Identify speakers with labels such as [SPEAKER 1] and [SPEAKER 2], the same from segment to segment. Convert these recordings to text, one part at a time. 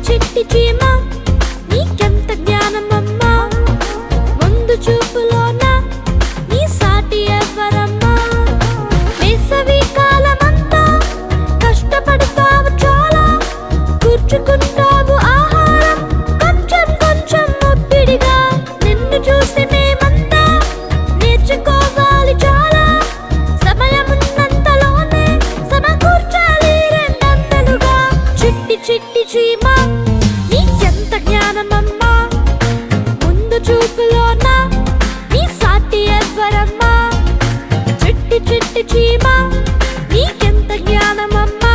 [SPEAKER 1] చిట్టి చీమ నీకెంత జ్ఞానమమ్మా ముందు చూపులోన నీ సాటి ఎవరమ్మా వేసవి కాలమంతా కష్టపడతావు చాలా కూర్చుకుంటావు ఆహారం కొంచెం కొంచెం ఒత్తిడిగా నిన్ను చూసి మేమంతా నేర్చుకోవాలి చాలా సమయమున్నంతలోనే సమకూర్చాలి రెండంతలుగా చిట్టి చిట్టి చీమ నీకెంత జ్ఞానమమ్మా ముందు చూపులోన నీ సాటి ఎవరమ్మా చిట్టి చిట్టి చీమ నీకెంత జ్ఞానమమ్మా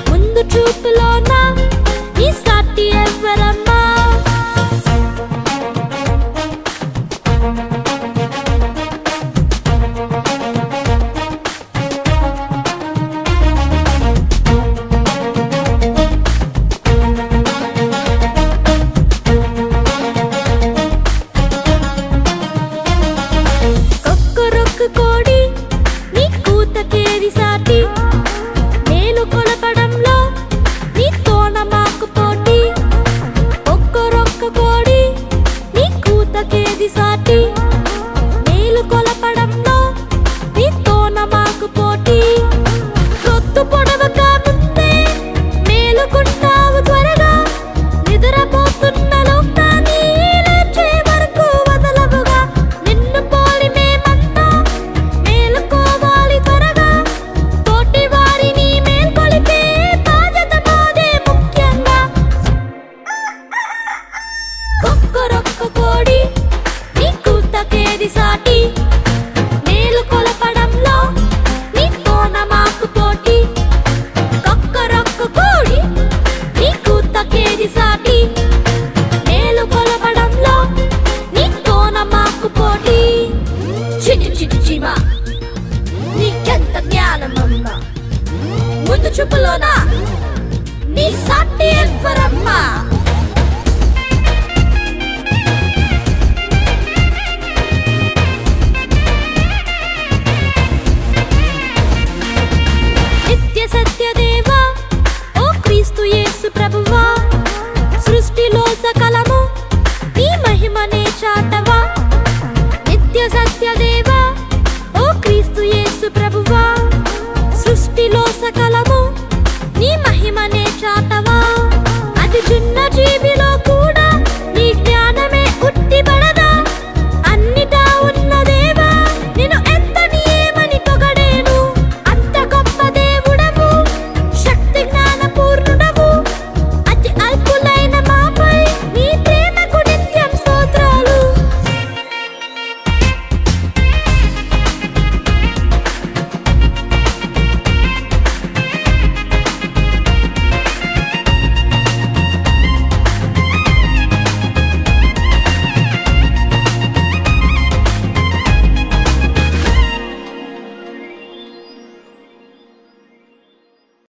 [SPEAKER 1] ముందు చూపులోన నీ సాటి ఎవరమ్మా కోడి నీ కూతకేది సాటి మేలు కొలపడంలో నీతోన మాకు పోటీ ఒక్కరొక్క కోడి నీ కూతకేది సాటి మేలు కొలపడంలో నీతోన మాకు పోటీ రొత్తు పొడవగా ముందే మేలుకుంటావు త్వరగా నిద్రపోతున్న లోకాన్ని లేచే వరకు వదలవుగా నిన్ను పోలి మేమంతా మేలుకోవాలి త్వరగా తోటి వారిని మేల్కొలిపే బాధ్యత మాదే ముఖ్యంగా ఒక్కరొక్క కోడి నీ కూతకేది సాటి మేలు కొలపడంలో నీతోన మాకు పోటీ ఒక్కరొక్క కోడి నీ కూతకేది సాటి మేలు కొలపడంలో నీతోన మాకు పోటీ చిట్టి చిట్టి చీమ నీకెంత జ్ఞానమమ్మా ముందు చూపులోన నీ సాటి ఎవరమ్మా